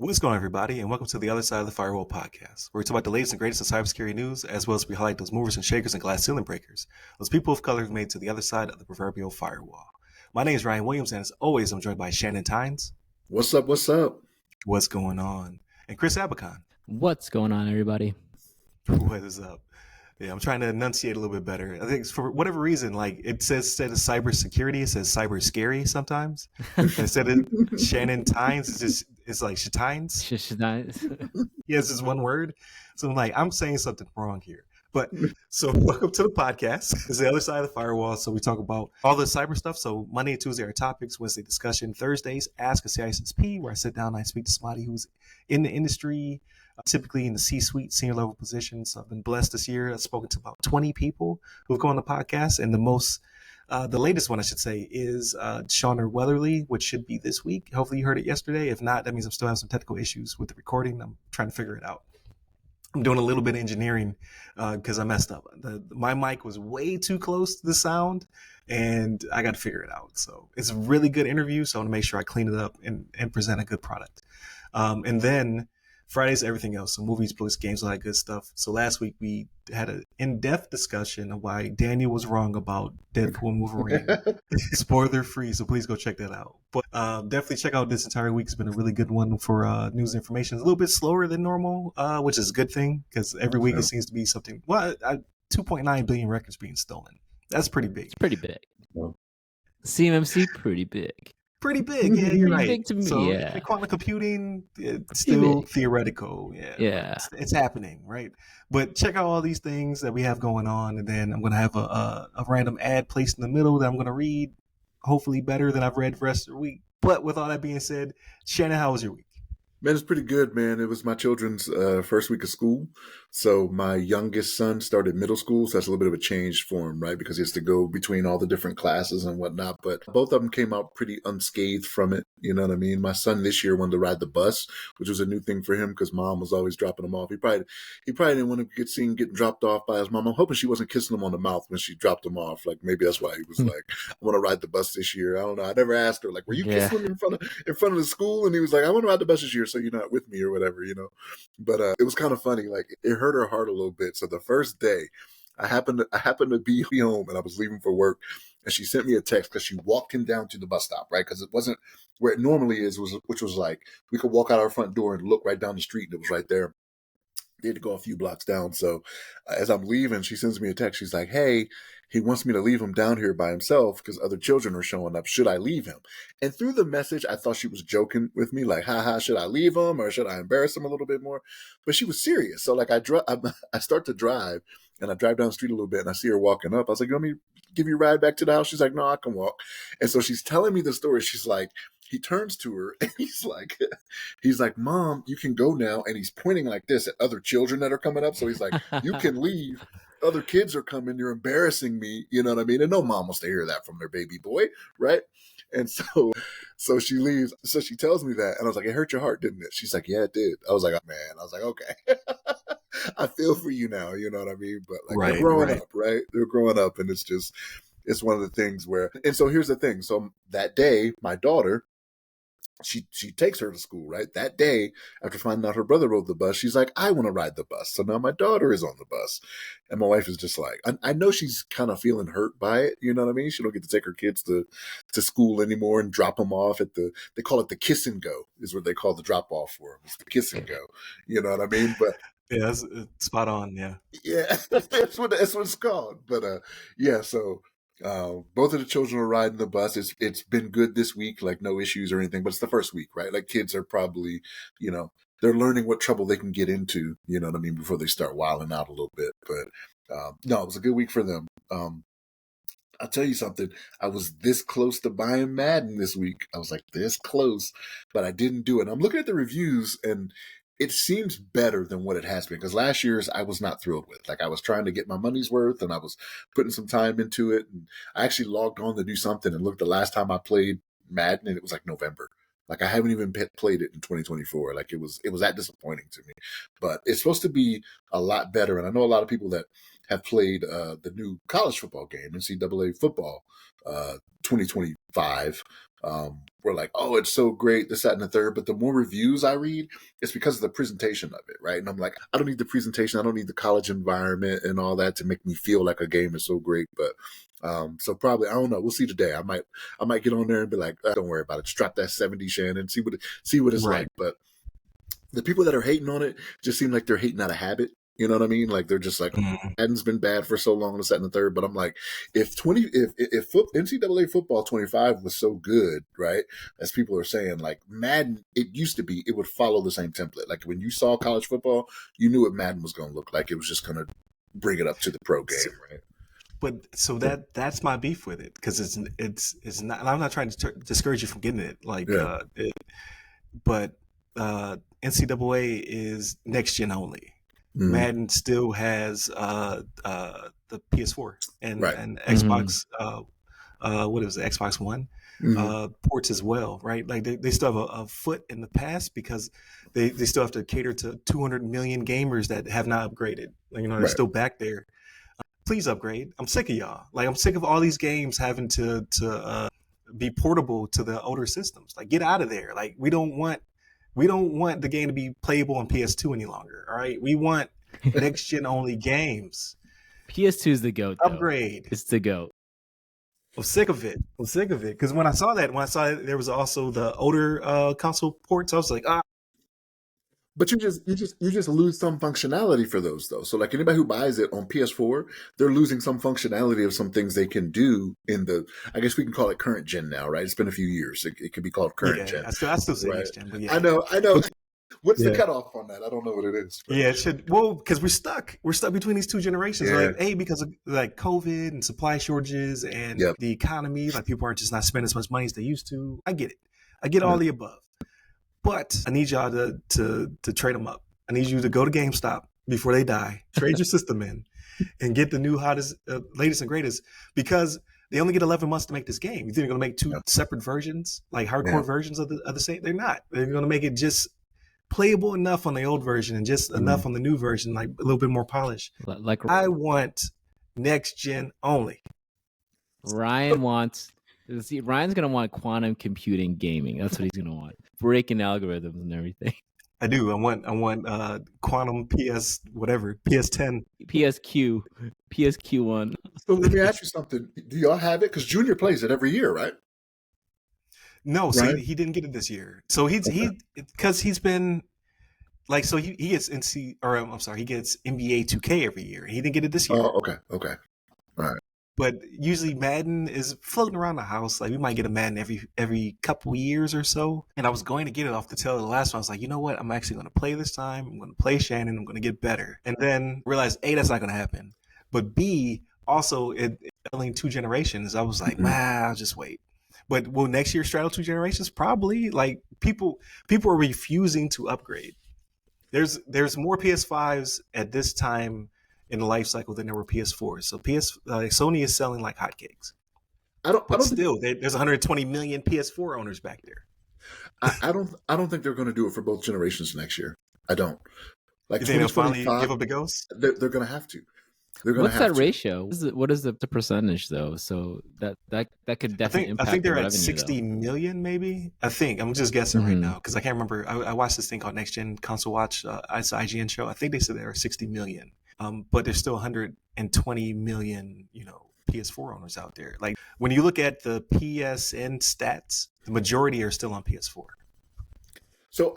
What's going on, everybody, and welcome to the Other Side of the Firewall podcast, where we talk about the latest and greatest in cybersecurity news, as well as we highlight those movers and shakers and glass ceiling breakers, those people of color who've made it to the other side of the proverbial firewall. My name is Ryan Williams, and as always, I'm joined by Shannon Tynes. What's up? What's up? What's going on? And Chris Abacan. What's going on, everybody? What is up? Yeah, I'm trying to enunciate a little bit better. I think for whatever reason, like it says instead of cybersecurity, it says cyber scary sometimes. Instead of Shannon Tynes, it's like Shatines. Yeah, it's just one word. So I'm like, I'm saying something wrong here. But so welcome to the podcast. It's the other side of the firewall. So we talk about all the cyber stuff. So Monday and Tuesday are topics, Wednesday discussion, Thursdays Ask a CISSP, where I sit down and I speak to somebody who's in the industry, typically in the C-suite, senior level positions. I've been blessed this year. I've spoken to about 20 people who've gone on the podcast, and the latest one I should say is Shauna Weatherly, which should be this week. Hopefully you heard it yesterday. If not, that means I'm still having some technical issues with the recording. I'm trying to figure it out. I'm doing a little bit of engineering because I messed up. My mic was way too close to the sound, and I got to figure it out. So it's a really good interview, so I want to make sure I clean it up and present a good product. And then Friday's everything else, so movies, books, games, all that good stuff. So last week we had an in-depth discussion of why Daniel was wrong about Deadpool and Wolverine. Spoiler free, so please go check that out. But definitely check out this entire week. It's been a really good one for news and information. It's a little bit slower than normal, which is a good thing because every week it seems to be something. Well, 2.9 billion records being stolen. That's pretty big. It's pretty big. CMMC, pretty big. Pretty big, yeah, you're right. Big to me, so yeah. Quantum computing, it's still theoretical, yeah. It's happening, right? But check out all these things that we have going on, and then I'm going to have a random ad placed in the middle that I'm going to read, hopefully better than I've read the rest of the week. But with all that being said, Shannon, how was your week? Man, it's pretty good, man. It was my children's first week of school. So my youngest son started middle school. So that's a little bit of a change for him, right? Because he has to go between all the different classes and whatnot. But both of them came out pretty unscathed from it. You know what I mean? My son this year wanted to ride the bus, which was a new thing for him because mom was always dropping him off. He probably didn't want to get seen getting dropped off by his mom. I'm hoping she wasn't kissing him on the mouth when she dropped him off. Like maybe that's why he was like, I want to ride the bus this year. I don't know. I never asked her, like, were you kissing him in front of the school? And he was like, I want to ride the bus this year, so you're not with me or whatever, you know. But it was kind of funny. Like it hurt her heart a little bit. So the first day, I happened to be home and I was leaving for work, and she sent me a text because she walked him down to the bus stop, right? Because it wasn't where it normally is, which was like we could walk out our front door and look right down the street, and it was right there. They had to go a few blocks down. So as I'm leaving, she sends me a text. She's like, hey, he wants me to leave him down here by himself because other children are showing up. Should I leave him? And through the message, I thought she was joking with me, like, haha, should I leave him or should I embarrass him a little bit more? But she was serious. So like I start to drive, and I drive down the street a little bit, and I see her walking up. I was like, you want me to give you a ride back to the house? She's like, no, I can walk. And so she's telling me the story. She's like, he turns to her and he's like, Mom, you can go now. And he's pointing like this at other children that are coming up. So he's like, you can leave. Other kids are coming. You're embarrassing me. You know what I mean? And no mom wants to hear that from their baby boy, right? And so she leaves. So she tells me that. And I was like, it hurt your heart, didn't it? She's like, yeah, it did. I was like, oh, man. I was like, okay. I feel for you now. You know what I mean? But like they're growing up, right? They're growing up. And it's one of the things where, and so here's the thing. So that day, my daughter, she takes her to school, right? That day, after finding out her brother rode the bus, she's like, I want to ride the bus. So now my daughter is on the bus. And my wife is just like, I know she's kind of feeling hurt by it. You know what I mean? She don't get to take her kids to school anymore and drop them off at they call it the kiss and go is what they call the drop off for them. It's the kiss and go. You know what I mean? But yeah, that's spot on. Yeah. Yeah, that's what it's called. But yeah, so both of the children are riding the bus. It's been good this week, like no issues or anything, but it's the first week, right? Like kids are probably, you know, they're learning what trouble they can get into, you know what I mean, before they start wilding out a little bit. But no, it was a good week for them. I'll tell you something. I was this close to buying Madden this week. I was like this close, but I didn't do it. And I'm looking at the reviews, and it seems better than what it has been, because last year's I was not thrilled with. Like I was trying to get my money's worth, and I was putting some time into it. And I actually logged on to do something and looked the last time I played Madden, and it was like November. Like I haven't even played it in 2024. Like it was that disappointing to me. But it's supposed to be a lot better. And I know a lot of people that have played the new college football game, NCAA football 2025. We're like, oh, it's so great, this, that, and the third. But the more reviews I read, it's because of the presentation of it, right? And I'm like, I don't need the presentation, I don't need the college environment and all that to make me feel like a game is so great. But so probably, I don't know. We'll see today. I might get on there and be like, don't worry about it. Just drop that 70, Shannon. See what it's Right. like. But the people that are hating on it just seem like they're hating out of habit. You know what I mean? Like they're just like, Mhm. Madden's been bad for so long, this, that, and the third. But I'm like, if NCAA football 25 was so good, right? As people are saying, like Madden, it used to be, it would follow the same template. Like when you saw college football, you knew what Madden was going to look like. It was just going to bring it up to the pro game, right? But so that's my beef with it, because it's not. And I'm not trying to discourage you from getting it. Like, Yeah. but NCAA is next gen only. Mhm. Madden still has the PS4 and Right. and Xbox. What is it? Xbox One Mhm. ports as well, right? Like they still have a foot in the past, because they still have to cater to 200 million gamers that have not upgraded. Like, they're Right. still back there. Please upgrade. I'm sick of y'all. Like, I'm sick of all these games having to be portable to the older systems. Like, get out of there. Like, we don't want the game to be playable on PS2 any longer. All right, we want next gen only games. PS2 is the goat. Though. Upgrade. It's the goat. I'm sick of it. Because when I saw there was also the older console ports, I was like, But you just lose some functionality for those though. So like anybody who buys it on PS4, they're losing some functionality of some things they can do in the. I guess we can call it current gen now, right? It's been a few years. It could be called current yeah. gen, I still say right? next gen, but yeah. I know. What's the Yeah. cutoff on that? I don't know what it is. But. Yeah, it should. Well, because we're stuck. We're stuck between these two generations. Yeah. Like, because of like COVID and supply shortages and Yep. the economy. Like, people are just not spending as much money as they used to. I get it. I get all Yeah. the above. But I need y'all to trade them up. I need you to go to GameStop before they die. Trade your system in and get the new hottest, latest and greatest, because they only get 11 months to make this game. You think they're going to make two separate versions, like hardcore Yeah. versions of the same? They're not. They're going to make it just playable enough on the old version and just enough on the new version, like a little bit more polished. Like I want next gen only. Ryan wants. See, Ryan's gonna want quantum computing gaming. That's what he's gonna want. Breaking algorithms and everything. I do. I want quantum PS whatever, PS10. PSQ1. So let me ask you something. Do y'all have it? Because Junior plays it every year, right? No, so Right. he didn't get it this year. So because he's been like, so he gets he gets NBA 2K every year. He didn't get it this year. Oh, okay. All right. But usually Madden is floating around the house. Like, we might get a Madden every couple years or so. And I was going to get it off the tail of the last one. I was like, you know what? I'm actually going to play this time. I'm going to play Shannon. I'm going to get better. And then realized, A, that's not going to happen. But B, also it's selling two generations. I was like, I'll just wait. But will next year straddle two generations? Probably. Like, people are refusing to upgrade. There's more PS5s at this time in the life cycle than there were PS4s. So Sony is selling like hotcakes. But still, there's 120 million PS4 owners back there. I don't think they're going to do it for both generations next year. I don't. Like, You think they'll finally 2025, give up the ghost? they're going to have to. They're going What's to have that to. ratio? What is the percentage though? So that could definitely impact. I think they're the at revenue, 60 though. million, maybe. I think I'm just guessing right Mhm. now because I can't remember. I watched this thing called Next Gen Console Watch. It's an IGN show. I think they said there are 60 million. But there's still 120 million, PS4 owners out there. Like, when you look at the PSN stats, the majority are still on PS4. So,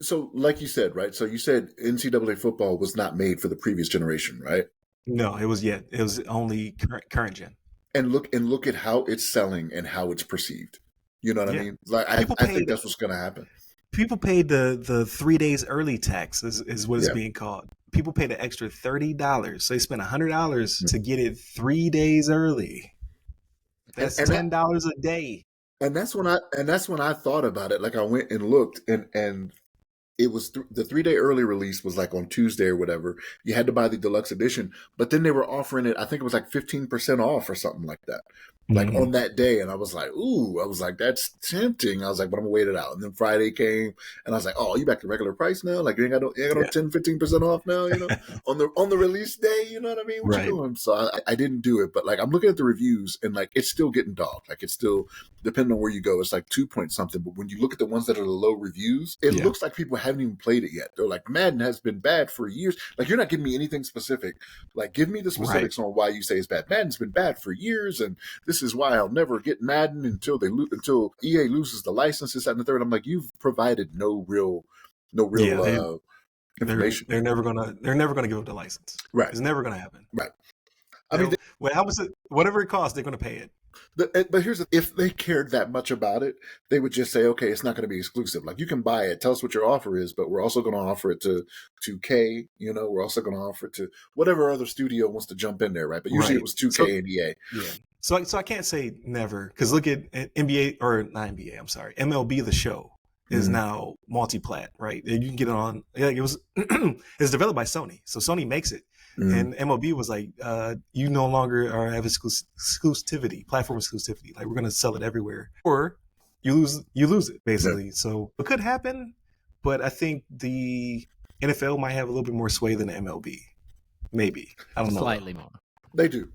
so like you said, right? So you said NCAA football was not made for the previous generation, right? No, it was only current gen. And look at how it's selling and how it's perceived. You know what I mean? Like, I think that's what's going to happen. People paid the 3 days early tax is what it's being called. People paid an extra $30. So they spent $100 to get it 3 days early. That's $10 a day. And that's when I thought about it. Like, I went and looked, and it was the 3-day early release was like on Tuesday or whatever. You had to buy the deluxe edition, but then they were offering it. I think it was like 15% off or something like that, like on that day. And I was like, ooh, I was like, that's tempting. I was like, but I'm gonna wait it out. And then Friday came, and I was like, oh, you back to regular price now? Like you ain't got no 10, 15% off now, on the release day. You know what I mean? What you doing? So I didn't do it, but like I'm looking at the reviews, and like it's still getting dogged. Like it's still, depending on where you go, it's like 2 point something. But when you look at the ones that are the low reviews, it looks like people haven't even played it yet. They're like, Madden has been bad for years. Like you're not giving me anything specific. Like give me the specifics on why you say it's bad. Madden's been bad for years, and this is why I'll never get Madden until EA loses the licenses and the third. I'm like, you've provided no real information. They're never gonna give up the license. Right. It's never gonna happen. Right. I mean, how was it? Whatever it costs, they're gonna pay it. But here's if they cared that much about it, they would just say, okay, it's not going to be exclusive. Like you can buy it, tell us what your offer is, but we're also going to offer it to 2K. We're also going to offer it to whatever other studio wants to jump in there, right? But usually it was 2K and EA. Yeah. So I can't say never, because look at NBA, or not NBA. I'm sorry, MLB The Show is now multi-plat, right? And you can get it on. Like it was, it's developed by Sony, so Sony makes it. And MLB was like, you no longer have exclusivity, platform exclusivity. Like we're gonna sell it everywhere, or you lose it basically. Yeah. So it could happen, but I think the NFL might have a little bit more sway than the MLB. Maybe, I don't know. Slightly more. They do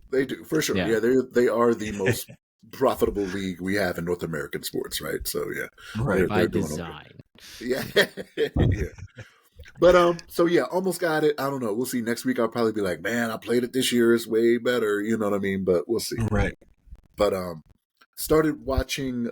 for sure. Yeah, they are the most profitable league we have in North American sports, right? So yeah, right, by design. Okay. Yeah. But so yeah, almost got it. I don't know. We'll see. Next week I'll probably be like, man, I played it this year. It's way better. You know what I mean? But we'll see. Right. But started watching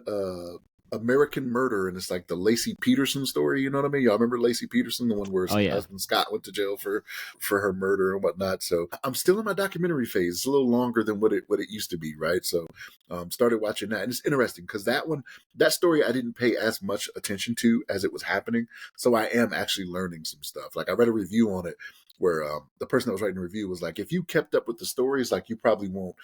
American Murder, and it's like the Lacey Peterson story. You know what I mean? Y'all remember Lacey Peterson, the one where her husband Scott went to jail for her murder and whatnot. So I'm still in my documentary phase. It's a little longer than what it used to be, right? So started watching that, and it's interesting because that story I didn't pay as much attention to as it was happening. So I am actually learning some stuff. Like I read a review on it where the person that was writing the review was like, if you kept up with the stories, like you probably won't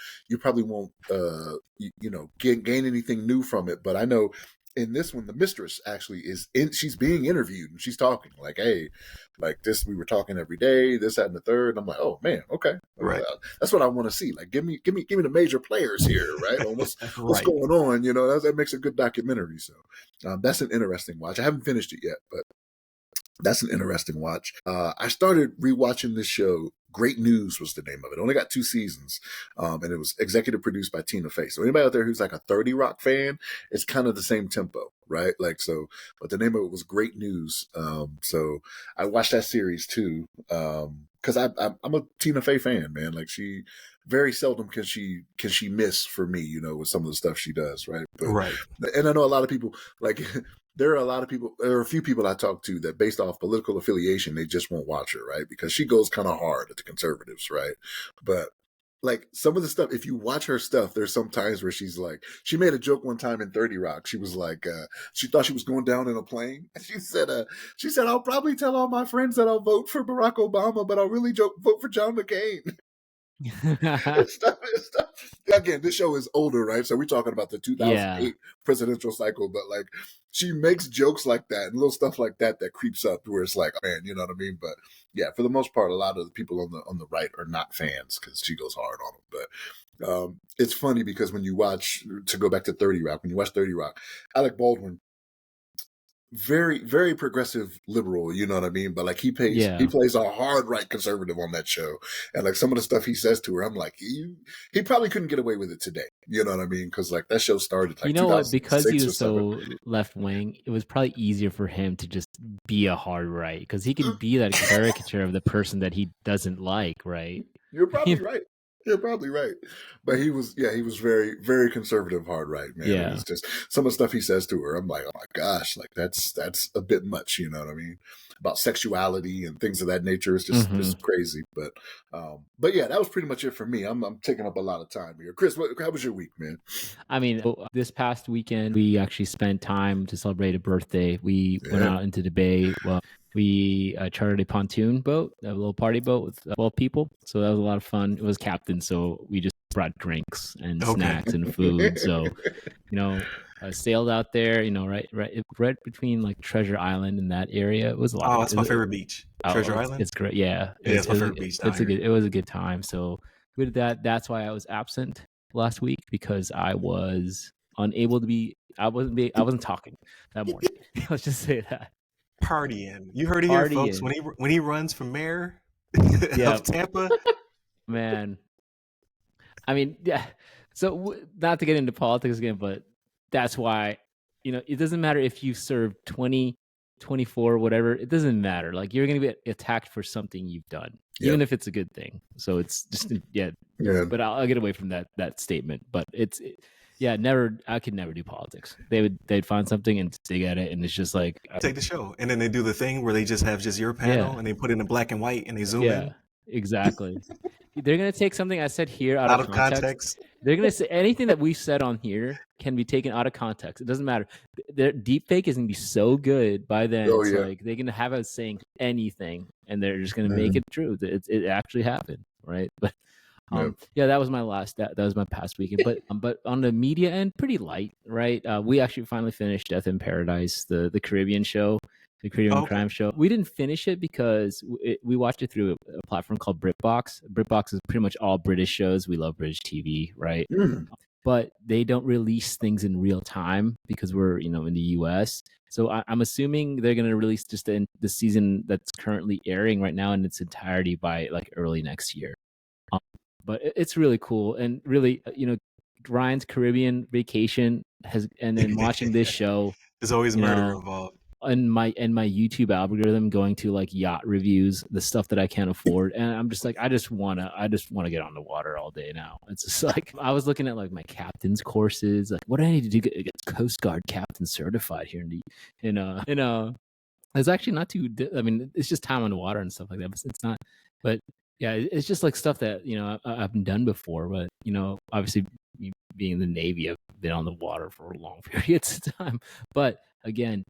gain anything new from it. But I know in this one, the mistress actually she's being interviewed, and she's talking like, hey, like this, we were talking every day, this, that, and the third. And I'm like, oh man, okay. Right. That's what I want to see. Like, give me the major players here, right? On what's going on, that makes a good documentary. So that's an interesting watch. I haven't finished it yet, but that's an interesting watch. I started rewatching this show. Great News was the name of it. Only got 2 seasons, and it was executive produced by Tina Fey. So anybody out there who's like a 30 Rock fan, it's kind of the same tempo, right? Like so, but the name of it was Great News. So I watched that series too, because I'm a Tina Fey fan, man. Like she very seldom can she miss for me, with some of the stuff she does, right? But, right. And I know a lot of people like. There are a few people I talk to that based off political affiliation, they just won't watch her, right? Because she goes kind of hard at the conservatives, right? But like some of the stuff, if you watch her stuff, there's some times where she's like, she made a joke one time in 30 Rock. She was like, she thought she was going down in a plane. And she said, I'll probably tell all my friends that I'll vote for Barack Obama, but I'll really vote for John McCain. stuff. Again, this show is older, right? So we're talking about the 2008 presidential cycle, but like she makes jokes like that and little stuff like that creeps up where it's like, man, you know what I mean? But yeah, for the most part, a lot of the people on the right are not fans because she goes hard on them. But it's funny because when you watch, to go back to 30 Rock, when you watch 30 Rock, Alec Baldwin, very, very progressive liberal, you know what I mean? But like he plays a hard right conservative on that show. And like some of the stuff he says to her, I'm like, he probably couldn't get away with it today. You know what I mean? Because like that show started like, what? Because he was so left wing, it was probably easier for him to just be a hard right, because he can be that caricature of the person that he doesn't like, right? You're probably right. You're probably right. But he was very, very conservative, hard right, man. Yeah. It's just some of the stuff he says to her, I'm like, oh my gosh, like that's a bit much, you know what I mean? About sexuality and things of that nature. It's just crazy. But yeah, that was pretty much it for me. I'm taking up a lot of time here. Chris, how was your week, man? I mean, this past weekend, we actually spent time to celebrate a birthday. We went out into the bay. Well, we chartered a pontoon boat, a little party boat with 12 people. So that was a lot of fun. It was captain, so we just brought drinks and snacks and food. So, sailed out there, right between like Treasure Island and that area. It was a lot of Oh, that's my favorite beach. Treasure Island. it's great. Yeah, Yeah, it's my favorite beach down here. it was a good time. So we did that. That's why I was absent last week, because I was unable to be. I wasn't talking that morning. Let's just say that. Partying. You heard it here, folks. Partying. When he runs for mayor Yeah. of Tampa, Man. I mean, yeah. So not to get into politics again, but that's why, it doesn't matter if you serve 20, 24, whatever. It doesn't matter. Like, you're going to be attacked for something you've done, even if it's a good thing. So it's just, yeah. But I'll get away from that statement. But never. I could never do politics. They'd find something and dig at it, and it's just like take the show, and then they do the thing where they just have just your panel, and they put it in black and white, and they zoom in. Exactly. They're gonna take something I said here out of context. They're gonna say anything that we said on here can be taken out of context. It doesn't matter. Their deep fake is gonna be so good by then. Like they're gonna have us saying anything, and they're just gonna make it true. It actually happened, right? But that was my last. That was my past weekend. But on the media end, pretty light, right? We actually finally finished Death in Paradise, the Caribbean show. The Caribbean crime show. We didn't finish it because we watched it through a platform called BritBox. BritBox is pretty much all British shows. We love British TV, right? But they don't release things in real time because we're, in the US. So I'm assuming they're going to release just the season that's currently airing right now in its entirety by like early next year. But it's really cool, and really, Ryan's Caribbean vacation and then watching this show. There's always murder involved. And my YouTube algorithm going to like yacht reviews, the stuff that I can't afford, and I'm just like, I just wanna get on the water all day now. It's just like I was looking at like my captain's courses, like what do I need to do to get Coast Guard captain certified here it's actually not too. I mean, it's just time on the water and stuff like that. But it's not. But yeah, it's just like stuff that I've done before. But obviously, being in the Navy, I've been on the water for long periods of time. But again,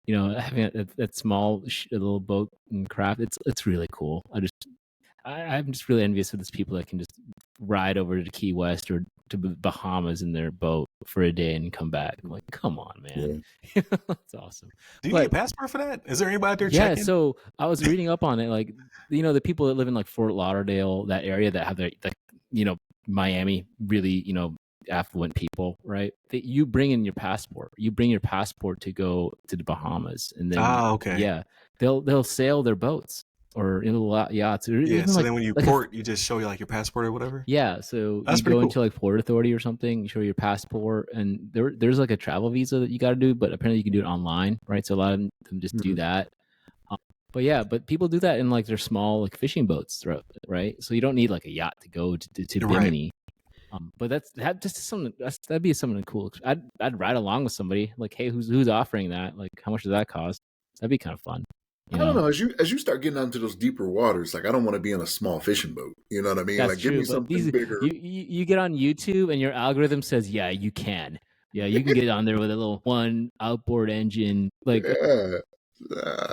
having that small little boat and craft, it's really cool. I'm just really envious of these people that can just ride over to Key West or to the Bahamas in their boat for a day and come back. I'm like, come on, man. Yeah. That's awesome. Do you need a passport for that? Is there anybody out there checking? Yeah, so I was reading up on it. Like, the people that live in like Fort Lauderdale, that area that have their, Miami, really, affluent people, right? You bring in your passport. You bring your passport to go to the Bahamas, and then okay. Yeah, they'll sail their boats or yachts. Yeah. So then when you port, you just show you like your passport or whatever. Yeah. So you go into like Port Authority or something. You show your passport, and there's like a travel visa that you got to do, but apparently you can do it online, right? So a lot of them just do that. But people do that in like their small like fishing boats, right? So you don't need like a yacht to go to Bimini. But that'd be something cool. I'd ride along with somebody. Like, hey, who's offering that? Like, how much does that cost? That'd be kind of fun. I don't know. As you start getting onto those deeper waters, like I don't want to be in a small fishing boat. You know what I mean? That's like true, give me something bigger. You get on YouTube and your algorithm says, yeah, you can. Yeah, you can get on there with a little one outboard engine, like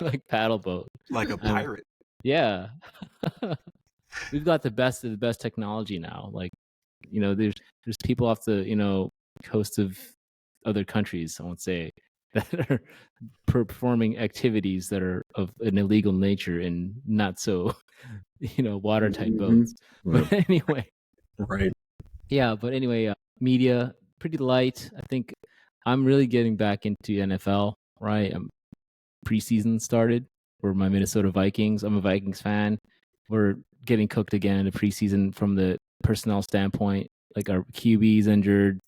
like paddle boat, like a pirate. Yeah, we've got the best of the best technology now. Like, there's people off the coast of other countries, I won't say, that are performing activities that are of an illegal nature and not so watertight boats. But anyway, right. Yeah, but anyway, media pretty light. I think I'm really getting back into NFL, right? Preseason started for my Minnesota Vikings. I'm a Vikings fan. We're getting cooked again in the preseason from the personnel standpoint. Like our QB's injured.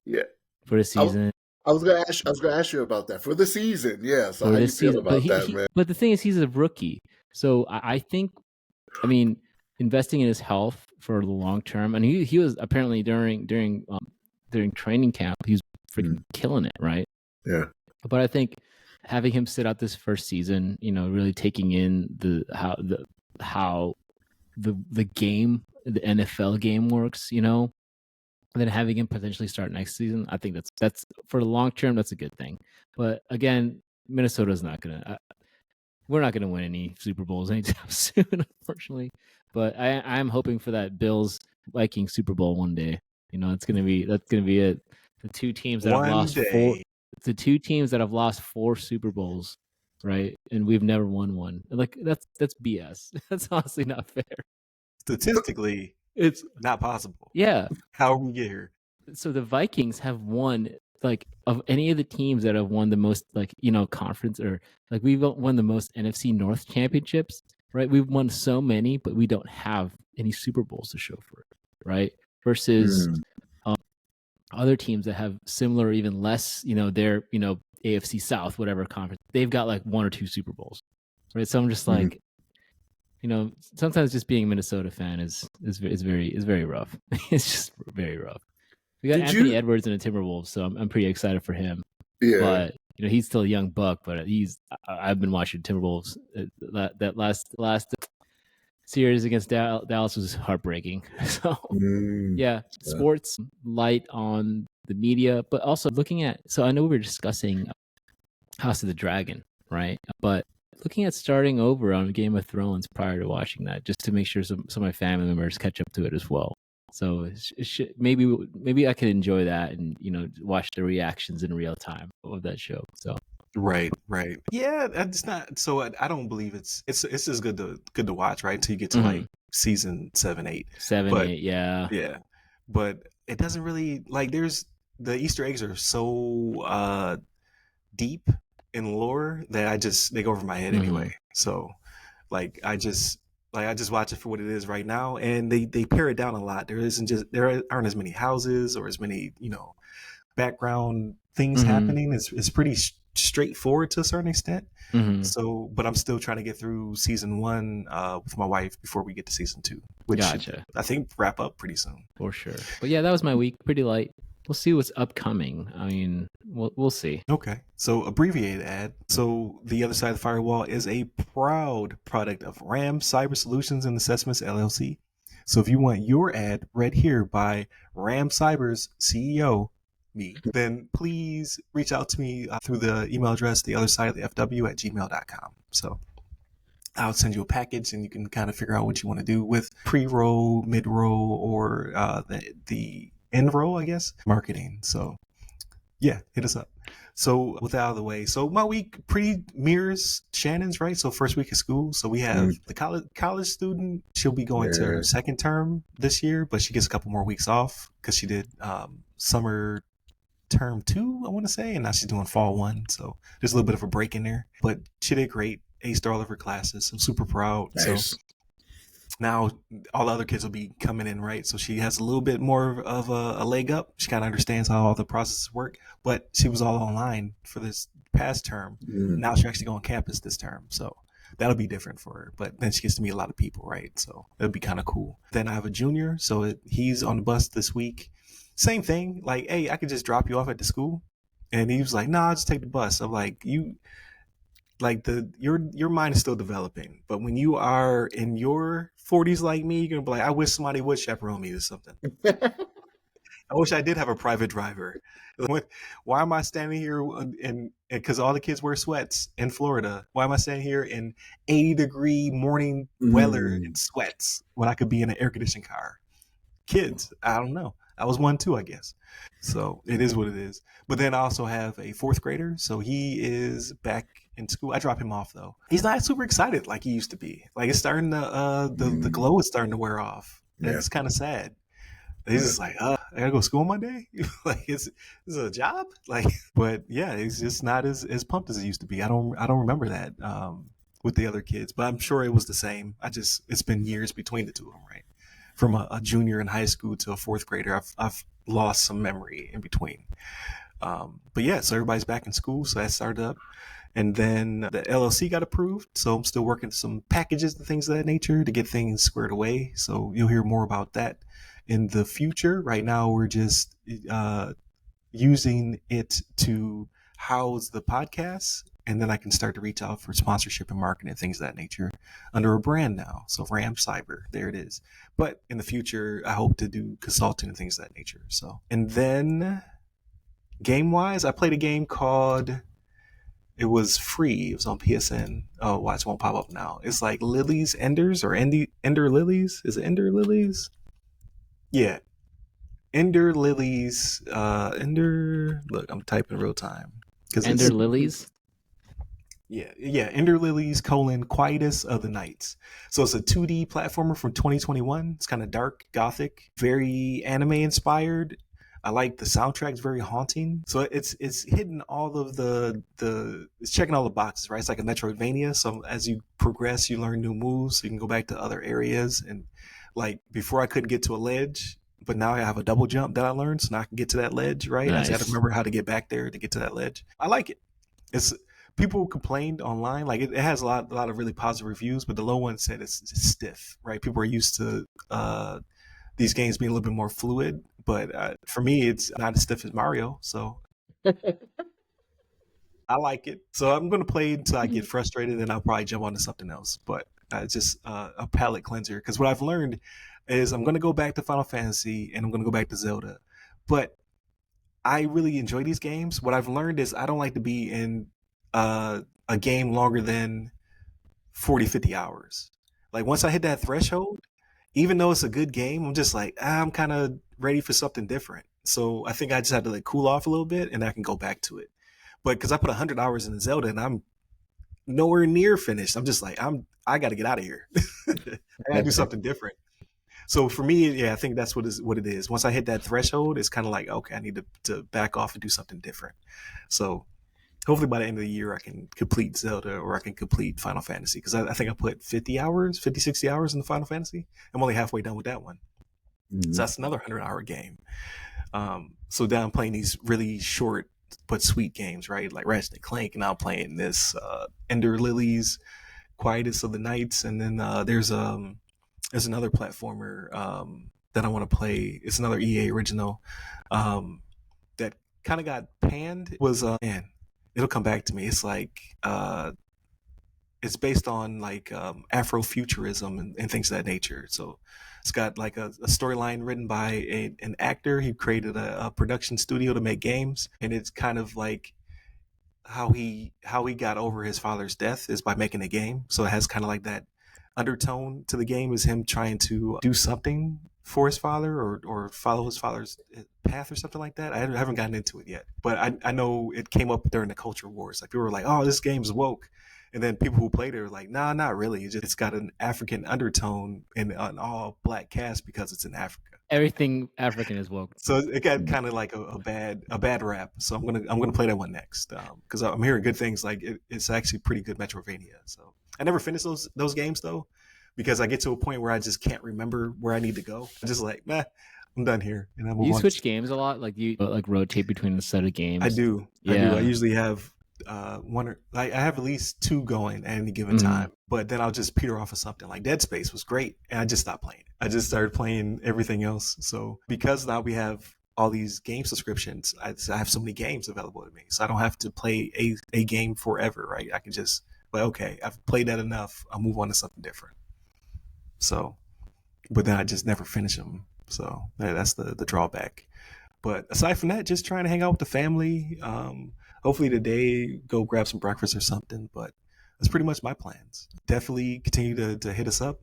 Yeah. For the season. I was gonna ask you about that for the season. Yeah. So how you feel about that, man? But the thing is, he's a rookie, so I think, investing in his health for the long term. And he was apparently during training camp, he was freaking killing it, right? Yeah. But I think having him sit out this first season, really taking in how the game, the NFL game works, and then having him potentially start next season, I think that's for the long term, that's a good thing. But again, Minnesota's we're not gonna win any Super Bowls anytime soon, unfortunately. But I'm hoping for that Bills Vikings Super Bowl one day. That's gonna be it. the two teams that have One lost four, day. the two teams that have lost 4 Super Bowls, right? And we've never won one. Like that's BS. That's honestly not fair. Statistically, It's not possible. yeah. How we get here? So the Vikings have won, like, of any of the teams that have won the most, like, conference, or like we've won the most NFC North championships, right? We've won so many, but we don't have any Super Bowls to show for it, right? Versus other teams that have similar, even less, their, AFC South, whatever conference, they've got like 1 or 2 Super Bowls, right? So I'm just like, sometimes just being a Minnesota fan is very rough. It's just very rough. We got Anthony Edwards in the Timberwolves, so I'm pretty excited for him. Yeah. But he's still a young buck. But I've been watching Timberwolves. That last series against Dallas was heartbreaking. So yeah, sports light on the media, but also looking at. So I know we were discussing House of the Dragon, right? But looking at starting over on Game of Thrones prior to watching that, just to make sure some of my family members catch up to it as well. So maybe I could enjoy that and watch the reactions in real time of that show. So right. Yeah, it's not. So I don't believe it's just good to watch, right? Until you get to like season 7, 8. 8, yeah. Yeah, but it doesn't really like. There's the Easter eggs are so deep in lore that they go over my head anyway. So like I just watch it for what it is right now, and they pare it down a lot. There aren't as many houses or as many background things happening. It's pretty straightforward to a certain extent. So, but I'm still trying to get through season 1 with my wife before we get to season 2, which should, I think, wrap up pretty soon. For sure. But yeah, that was my week. Pretty light. We'll see what's upcoming. I mean, we'll see. Okay. So, abbreviated ad. So, The Other Side of the Firewall is a proud product of RAM Cyber Solutions and Assessments, LLC. So, if you want your ad read here by RAM Cyber's CEO, me, then please reach out to me through the email address, theothersideofthefw@gmail.com. So, I'll send you a package and you can kind of figure out what you want to do with pre-roll, mid-roll, or the end roll, I guess, marketing. So yeah, hit us up. So with that out of the way, so my week pretty mirrors Shannon's, right? So first week of school. So we have the college student. She'll be going to her second term this year, but she gets a couple more weeks off because she did summer term 2, I want to say, and now she's doing fall 1. So there's a little bit of a break in there, but she did great. Aced all of her classes. I'm super proud. Nice. So now all the other kids will be coming in, right? So she has a little bit more of a leg up. She kind of understands how all the processes work, but she was all online for this past term. Now she's actually going on campus this term. So that'll be different for her, but then she gets to meet a lot of people, right? So it'll be kind of cool. Then I have a junior. So he's on the bus this week. Same thing. Like, hey, I could just drop you off at the school. And he was like, nah, I'll just take the bus. I'm like, your mind is still developing, but when you are in your 40s like me, you're gonna be like, I wish somebody would chaperone me or something. I wish I did have a private driver. Why am I standing here and because all the kids wear sweats in Florida? Why am I standing here in 80-degree morning weather in sweats when I could be in an air conditioned car? Kids, I don't know. I was 1 too, I guess. So it is what it is. But then I also have a 4th grader. So he is back in school. I drop him off though. He's not super excited like he used to be. Like it's starting to, the glow is starting to wear off. Yeah. It's kind of sad. He's just like, I gotta go to school Monday. Like it's a job. Like, but yeah, he's just not as pumped as he used to be. I don't remember that with the other kids, but I'm sure it was the same. It's been years between the two of them, right? From a junior in high school to a 4th grader, I've lost some memory in between. But yeah, so everybody's back in school, so that started up. And then the LLC got approved, so I'm still working some packages and things of that nature to get things squared away. So you'll hear more about that in the future. Right now, we're just using it to house the podcast, and then I can start to reach out for sponsorship and marketing and things of that nature under a brand now. So RAM Cyber, there it is. But in the future, I hope to do consulting and things of that nature. So, and then game-wise, I played a game called, it was free. It was on PSN. Oh, watch, it won't pop up now. It's like Lily's Enders or Ender Lilies. Is it Ender Lilies? Yeah. Ender Lilies. Ender. Look, I'm typing real time because Ender it's Lilies. yeah. Ender Lilies: Quietus of the Nights. So it's a 2D platformer from 2021. It's kind of dark, gothic, very anime inspired. I like the soundtrack's very haunting. So it's hitting all of the it's checking all the boxes, right? It's like a Metroidvania. So as you progress, you learn new moves. So you can go back to other areas. And like before, I couldn't get to a ledge, but now I have a double jump that I learned, so now I can get to that ledge. Right? I just got to Nice. remember how to get back there to get to that ledge. I like it. It's people complained online like it has a lot of really positive reviews, but the low one said it's just stiff. Right? People are used to these games being a little bit more fluid. But for me, it's not as stiff as Mario, so I like it. So I'm going to play until I get frustrated, and I'll probably jump onto something else. But it's just a palate cleanser because what I've learned is I'm going to go back to Final Fantasy and I'm going to go back to Zelda, but I really enjoy these games. What I've learned is I don't like to be in a game longer than 40, 50 hours. Like once I hit that threshold, even though it's a good game, I'm just like, I'm kind of ready for something different. So I think I just have to like cool off a little bit and I can go back to it. But because I put 100 hours in Zelda and I'm nowhere near finished, I'm just like, I got to get out of here. I got to do something different. So for me, yeah, I think that's what it is. Once I hit that threshold, it's kind of like, okay, I need to back off and do something different. So hopefully by the end of the year, I can complete Zelda or I can complete Final Fantasy because I think I put 50 hours, 50, 60 hours in the Final Fantasy. I'm only halfway done with that one. So that's another 100-hour game. So now I'm playing these really short but sweet games, right? Like Ratchet and Clank, and now I'm playing this Ender Lilies, Quietus of the Nights, and then there's another platformer that I want to play. It's another EA original that kind of got panned. It was man, it'll come back to me. It's like it's based on like Afrofuturism and things of that nature. So it's got like a storyline written by an actor. He created a production studio to make games, and it's kind of like how he got over his father's death is by making a game. So it has kind of like that undertone to the game is him trying to do something for his father or follow his father's path or something like that. I haven't gotten into it yet, but I know it came up during the culture wars. Like people were like, "Oh, this game's woke," and then people who played it are like, "Nah, not really. It's got an African undertone and an all black cast because it's in Africa." Everything African is woke. So it got kind of like a bad rap. So I'm gonna play that one next because I'm hearing good things. Like it's actually pretty good Metrovania. So I never finished those games though because I get to a point where I just can't remember where I need to go. I'm just like, meh, I'm done here, and I move You on. switch games a lot, like you like rotate between a set of games. I do. Yeah. I usually have one or I have at least two going at any given time, but then I'll just peter off of something. Like Dead Space was great, and I just stopped playing it. I just started playing everything else. So because now we have all these game subscriptions, I have so many games available to me, so I don't have to play a game forever. Right? I can just like, okay, I've played that enough. I'll move on to something different. So, but then I just never finish them. So that's the drawback. But aside from that, just trying to hang out with the family. Hopefully today, go grab some breakfast or something. But that's pretty much my plans. Definitely continue to hit us up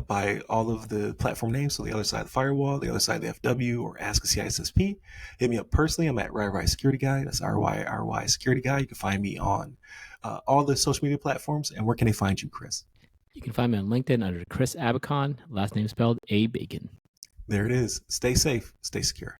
by all of the platform names. So the other side of the firewall, the other side of the FW, or Ask a CISSP. Hit me up personally. I'm at RY Security Guy. That's RY Security Guy. You can find me on all the social media platforms. And where can they find you, Chris? You can find me on LinkedIn under Chris Abacon, last name spelled A Bacon. There it is. Stay safe. Stay secure.